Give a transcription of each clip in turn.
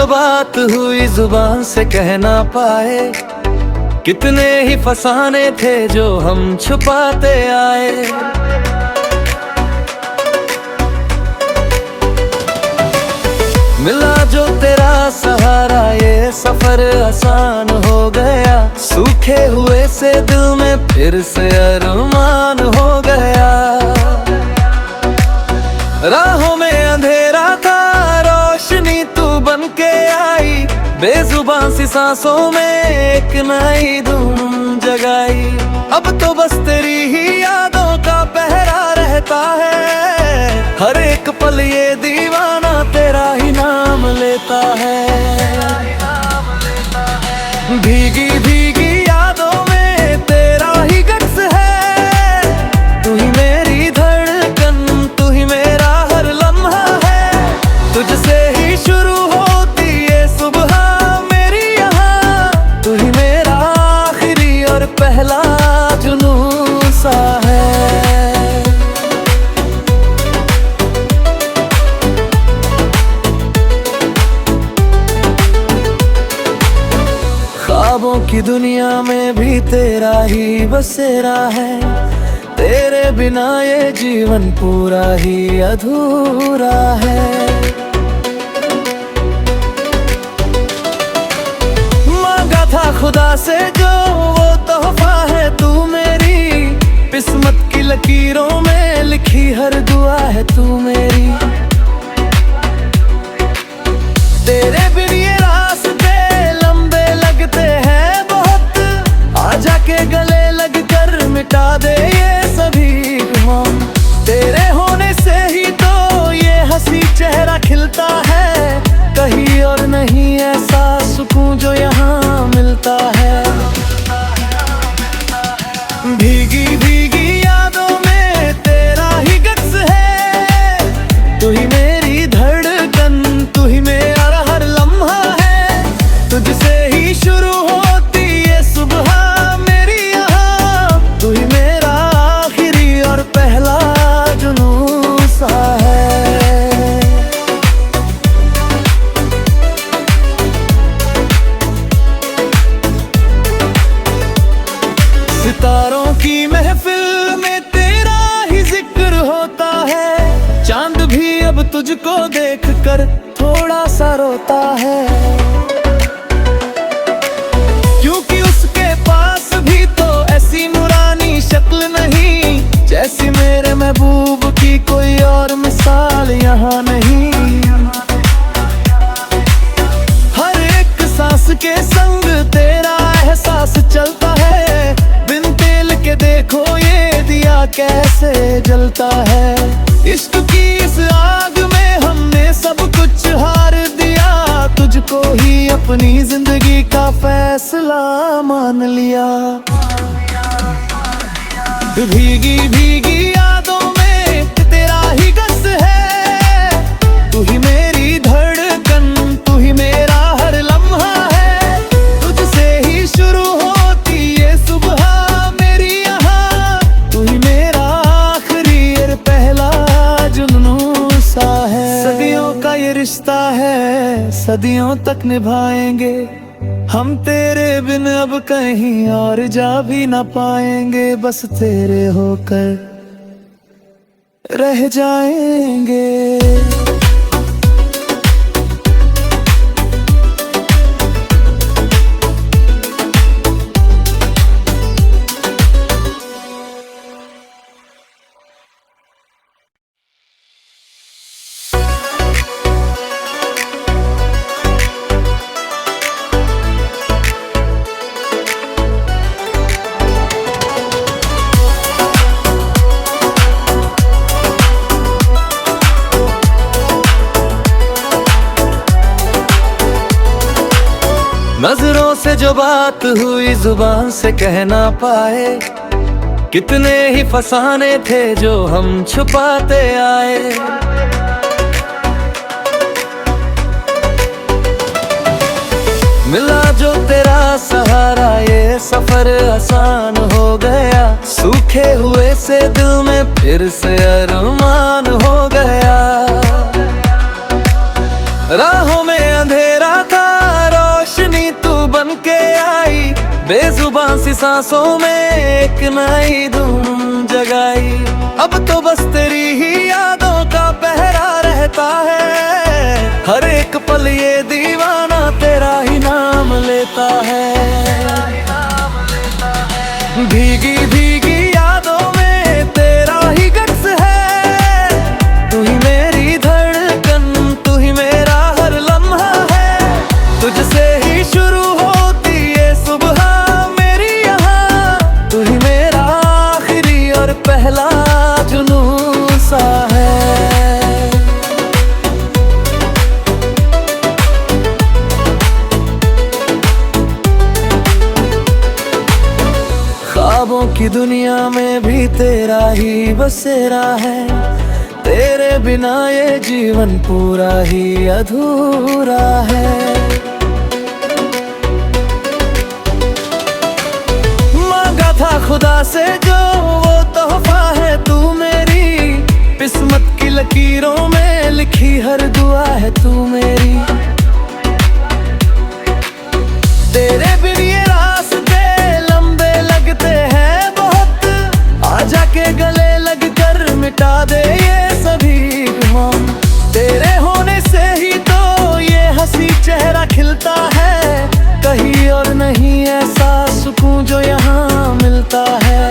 बात हुई जुबान से कह ना पाए, कितने ही फसाने थे जो हम छुपाते आए। मिला जो तेरा सहारा ये सफर आसान हो गया, सूखे हुए से दिल में फिर से अरमान हो गया। राहों में अंधेरा था, रोशनी तू बन के आई, बेजुबान सी सांसों में एक नई धुन जगाई। अब तो बस तेरी ही यादों का पहरा रहता है, हर एक पल ये दीवाना तेरा ही नाम लेता है। भीगी भीगी यादों में तेरा ही गक्स है, तू ही मेरी धड़कन, तू ही मेरा हर लम्हा है। तुझसे ही शुरू होती ये सुबह मेरी यहाँ, तू ही मेरा आखिरी और पहला जुनून सा है। ख्वाबों की दुनिया में भी तेरा ही बसेरा है, तेरे बिना ये जीवन पूरा ही अधूरा है। मांगा था खुदा से जो वो तोहफा है, तू मेरी किस्मत की लकीरों में लिखी हर दुआ है तू मेरी। तेरे बिन ये रास्ते लंबे लगते हैं बहुत, आजा के गले लग कर मिटा दे ये सभी गुमान। तेरे होने से ही तो ये हंसी चेहरा खिलता है, कहीं और नहीं ऐसा सुकून जो यहाँ मिलता है। भीगी भीगी यादों में तेरा ही गक्स है, तू ही मेरी धड़कन, तू ही मेरा हर लम्हा है। तुझसे ही शुरू होती ये सुबह मेरी यहाँ, तू ही मेरा आखिरी और पहला जुनून सा है। सितारों की महफिल में तेरा ही जिक्र होता है, चांद भी अब तुझको देख कर थोड़ा सा रोता है। क्योंकि उसके पास भी तो ऐसी नूरानी शक्ल नहीं, जैसी मेरे महबूब की कोई और मिसाल यहाँ नहीं। हर एक सांस के संग तेरा एहसास चलता है, बिन तेल के देखो ये दिया कैसे जलता है। इश्क की इस आग में हमने सब कुछ हार दिया, तुझको ही अपनी जिंदगी का फैसला मान लिया। भीगी भीगी यादों में तेरा ही गस है, तू ही मेरी धड़कन, तू ही मेरा हर लम्हा है। तुझसे ही शुरू होती ये सुबह मेरी यहाँ, तू ही मेरा आखिरी और पहला जुनून सा है। सदियों का ये रिश्ता है, सदियों तक निभाएंगे हम, तेरे बिन अब कहीं और जा भी ना पाएंगे, बस तेरे होकर रह जाएंगे। नजरों से जो बात हुई जुबान से कह ना पाए, कितने ही फसाने थे जो हम छुपाते आए। मिला जो तेरा सहारा ये सफर आसान हो गया, सूखे हुए से दिल में फिर से अरमान हो गया। राहों में अंधेरा बेजुबान सी सांसों में एक नई धुन जगाई। अब तो बस तेरी ही यादों का पहरा रहता है, हर एक पल ये दीवाना तेरा ही नाम लेता है। भीगी भीगी यादों में तेरा ही गक्स है, तू ही मेरी धड़कन, तू ही मेरा हर लम्हा है। तुझसे ही शुरू होती ये सुबह मेरी यहाँ, तू ही मेरा आखिरी और पहला जुनून सा है। ख्वाबों की दुनिया में भी तेरा ही बसेरा है, तेरे बिना ये जीवन पूरा ही अधूरा है। मांगा था खुदा से जो वो तोहफा है, तू मेरी किस्मत की लकीरों में लिखी हर दुआ है तू मेरी। तेरे बिन ये रास्ते लंबे लगते हैं बहुत, आजा के गले लग कर मिटा दे ये सभी गुमान। तेरे होने से ही तो ये हंसी चेहरा खिलता है, कहीं और नहीं ऐसा सुकून जो यहाँ मिलता है।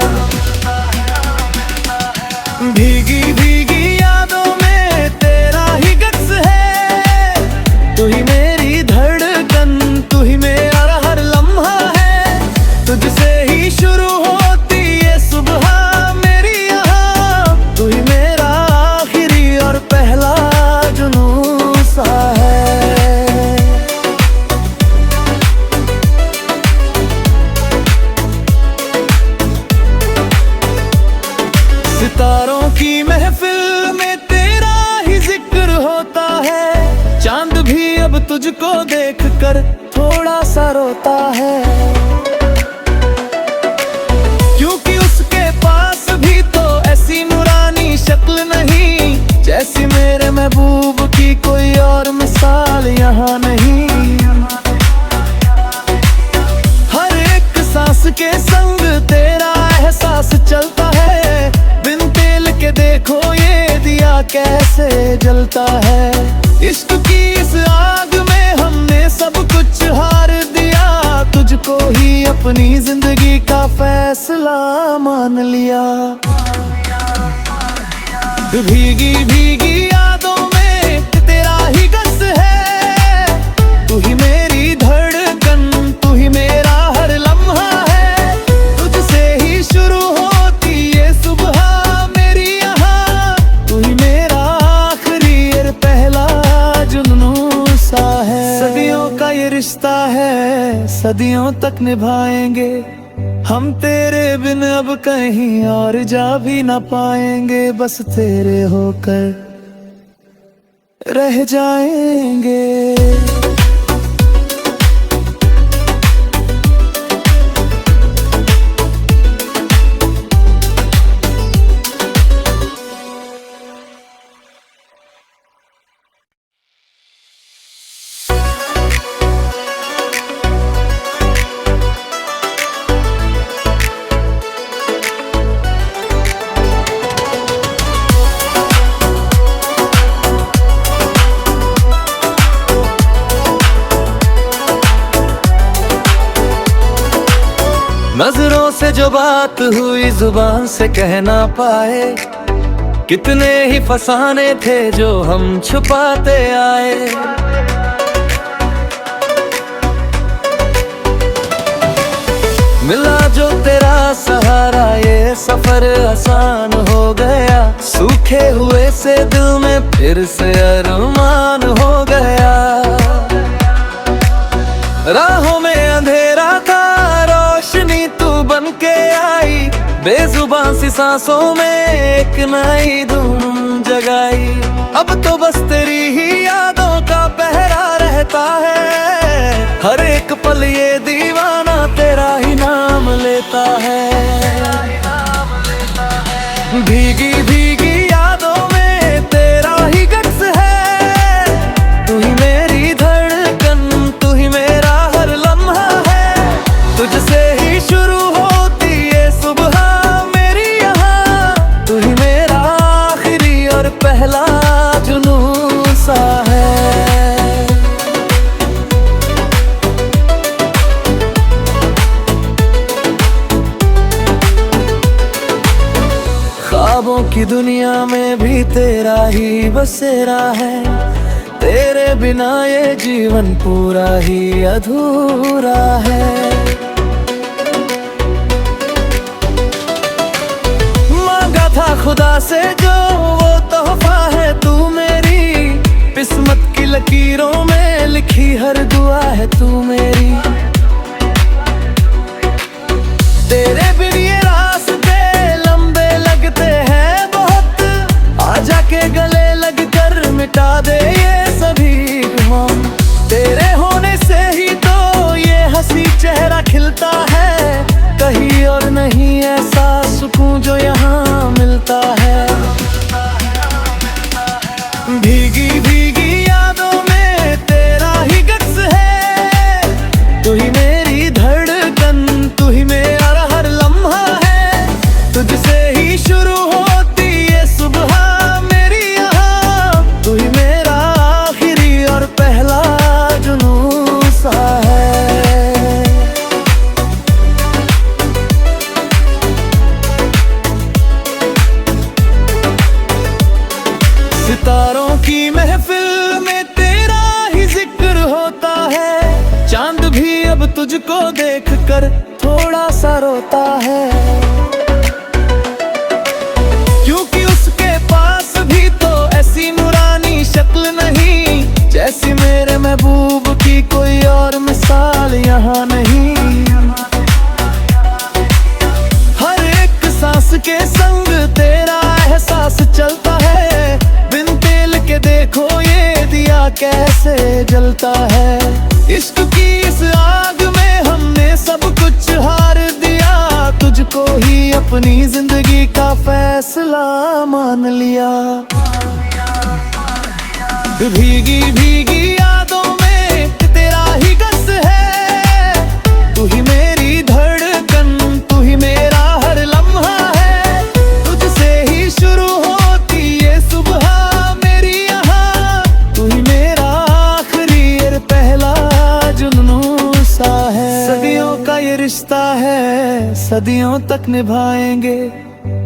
भीगी भीगी यादों में तेरा ही गक्स है, तू ही मेरी धड़कन, तू ही मेरा हर लम्हा है। तुझसे ही शुरू होती ये सुबह मेरी यहाँ, तू ही मेरा आखिरी और पहला जुनून सा है। सितारों की महफिल में तेरा ही जिक्र होता है, चांद भी अब तुझको देख कर थोड़ा सा रोता है। क्योंकि उसके पास भी तो ऐसी नूरानी शक्ल नहीं, जैसी मेरे महबूब की कोई और मिसाल यहाँ नहीं। हर एक सांस के संग तेरा एहसास चलता है, बिन तेल के देखो ये दिया कैसे जलता है। इश्क की इस आग में हमने सब कुछ हार दिया, तुझको ही अपनी जिंदगी का फैसला मान लिया। भीगी भीगी यादों में तेरा ही गक्स है, तू ही मेरी धड़कन, तू ही मेरा हर लम्हा है। तुझसे ही शुरू होती ये सुबह मेरी यहाँ, तू ही मेरा आखिरी और पहला जुनून सा है। सदियों का ये रिश्ता है, सदियों तक निभाएंगे हम, तेरे बिन अब कहीं और जा भी ना पाएंगे, बस तेरे होकर रह जाएंगे। नजरों से जो बात हुई जुबान से कह ना पाए, कितने ही फसाने थे जो हम छुपाते आए। मिला जो तेरा सहारा ये सफर आसान हो गया, सूखे हुए से दिल में फिर से अरमान हो गया। राहों में अंधेरा था, रोशनी तू बन के आई, बेजुबान सी सांसों में एक नई धुन जगाई। अब तो बस तेरी ही यादों का पहरा रहता है, हर एक पल ये दीवाना तेरा ही नाम लेता है। भीगी भीगी यादों में तेरा ही गक्स है, तू ही मेरी धड़कन, तू ही मेरा हर लम्हा है। तुझसे ख्वाबों की दुनिया में भी तेरा ही बसेरा है, तेरे बिना ये जीवन पूरा ही अधूरा है। मांगा था खुदा से जो वो तोहफा है तू मेरी, किस्मत की लकीरों में लिखी हर दुआ है तू मेरी। तेरे बिन ये रास्ते लंबे लगते हैं बहुत, आजा के गले लग कर मिटा दे ये सभी गम। तेरे होने से ही तो ये हंसी चेहरा खिलता है, कहीं और नहीं ऐसा सुकून जो यहाँ मिलता है। भीगी भीगी यादों में तेरा ही गक्स है, तू ही मेरी धड़कन, तू ही मेरा हर लम्हा है। तुझसे ही शुरू होती ये सुबह मेरी यहाँ, तू ही मेरा आखिरी और पहला जुनून सा है। सितारों की महफिल में तेरा ही जिक्र होता है, चांद भी अब तुझको देखकर थोड़ा सा रोता है। क्योंकि उसके पास भी तो ऐसी नूरानी शक्ल नहीं, जैसी मेरे महबूब की कोई और मिसाल यहाँ नहीं। हर एक सांस के संग तेरा एहसास चलता है, बिन तेल के देखो ये दिया कैसे जलता है। इश्क की इस आग में हमने सब कुछ हार दिया, तुझको ही अपनी जिंदगी का फैसला मान लिया। भीगी भीगी यादों में तेरा ही गस है, तू ही मेरी धड़कन, तू ही मेरा हर लम्हा है। तुझसे ही शुरू होती ये सुबह मेरी यहाँ, तू ही मेरा आखिरी और पहला जुनून सा है। सदियों का ये रिश्ता है, सदियों तक निभाएंगे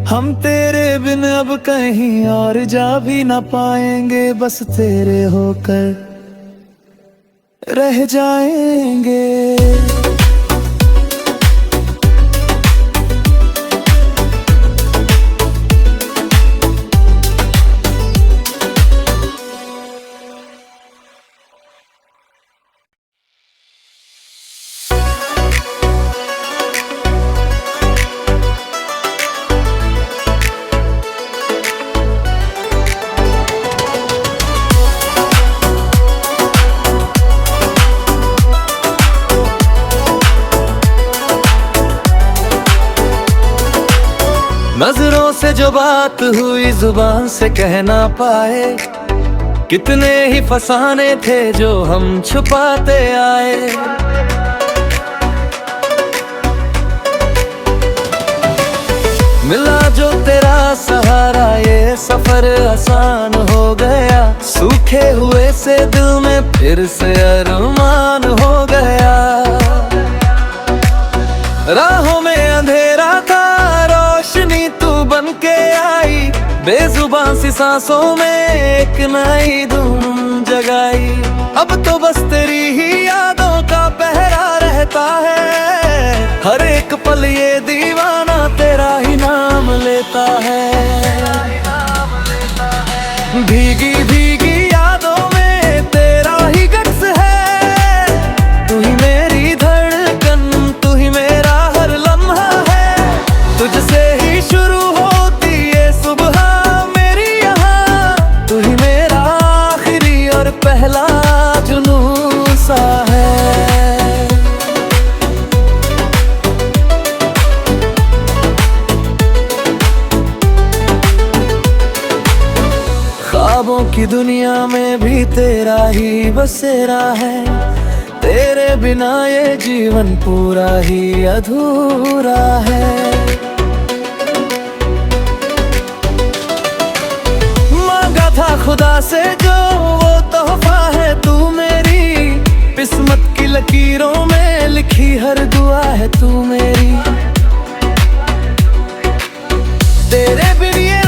हम, तेरे बिन अब कहीं और जा भी ना पाएंगे, बस तेरे होकर रह जाएंगे। नजरों से जो बात हुई जुबान से कह ना पाए, कितने ही फसाने थे जो हम छुपाते आए। मिला जो तेरा सहारा ये सफर आसान हो गया, सूखे हुए से दिल में फिर से अरमान हो गया। राहों में अंधेरा था, रोशनी तू बन के आई, बेजुबान सी सांसों में एक नई धुन जगाई। अब तो बस तेरी ही यादों का पहरा रहता है, हर एक पल ये दीवाना तेरा ही नाम लेता है। भीगी भीगी यादों में तेरा ही गक्स है, तू ही मेरी धड़कन, तू ही मेरा हर लम्हा है। तुझसे ही शुरू होती ये सुबह मेरी यहाँ, तू ही मेरा आखिरी और पहला जुनून सा है। ख्वाबों की दुनिया में भी तेरा ही बसेरा है, तेरे बिना ये जीवन पूरा ही अधूरा है। मांगा था खुदा से जो वो तोहफा है तू मेरी, किस्मत की लकीरों में लिखी हर दुआ है तू मेरी। तेरे बिन ये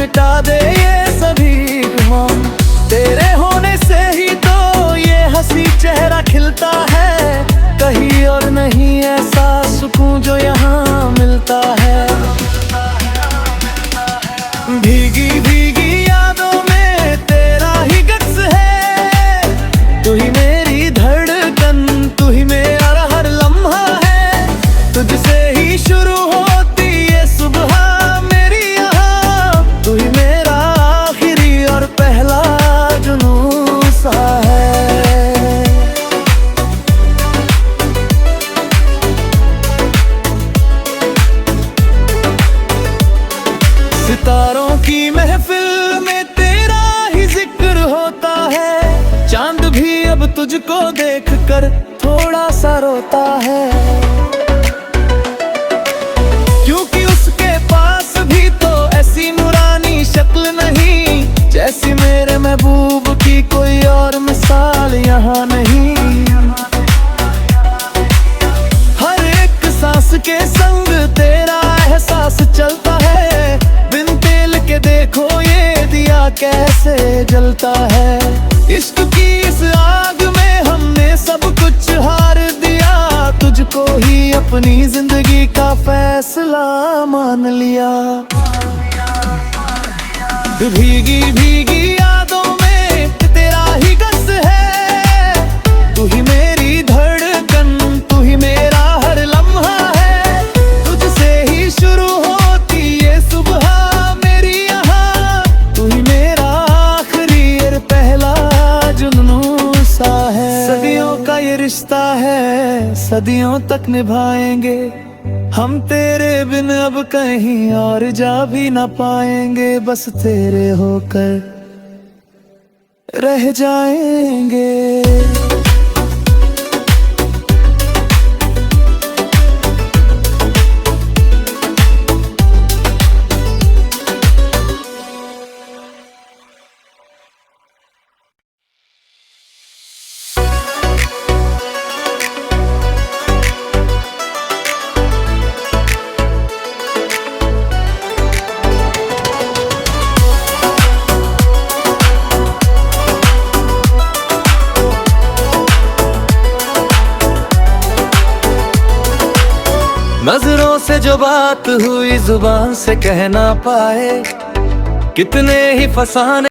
मिटा दे ये सभी गुमान। तेरे होने से ही तो ये हंसी चेहरा खिलता है, कहीं और नहीं ऐसा सुकून जो यहाँ मिलता है। भीगी भीगी यादों में तेरा ही गक्स है, तू ही मेरी धड़कन, तू ही मेरा हर लम्हा है। तुझसे ही शुरू होती ये सुबह मेरी यहाँ, तू ही मेरा आखिरी और पहला जुनून सा है। सितारों की महफिल में तेरा ही जिक्र होता है, चांद भी अब तुझको देखकर थोड़ा सा रोता है। क्योंकि उसके पास भी तो ऐसी नूरानी शक्ल नहीं, जैसी मेरे महबूब की कोई और मिसाल यहाँ नहीं। हर एक सांस के संग तेरा एहसास चलता है, बिन तेल के देखो ये दिया कैसे जलता है। इश्क की इस आग में हमने सब कुछ हार दिया, तुझको ही अपनी जिंदगी का फैसला मान लिया। भीगी भीगी यादों में तेरा ही गस है, तू ही मेरी धड़कन, तू ही मेरा हर लम्हा है। तुझसे ही शुरू होती ये सुबह मेरी यहाँ, तू ही मेरा आखिरी और पहला जुनून सा है। सदियों का ये रिश्ता है, सदियों तक निभाएंगे हम, तेरे बिन अब कहीं और जा भी ना पाएंगे, बस तेरे होकर रह जाएंगे। नजरों से जो बात हुई जुबान से कह ना पाए, कितने ही फसाने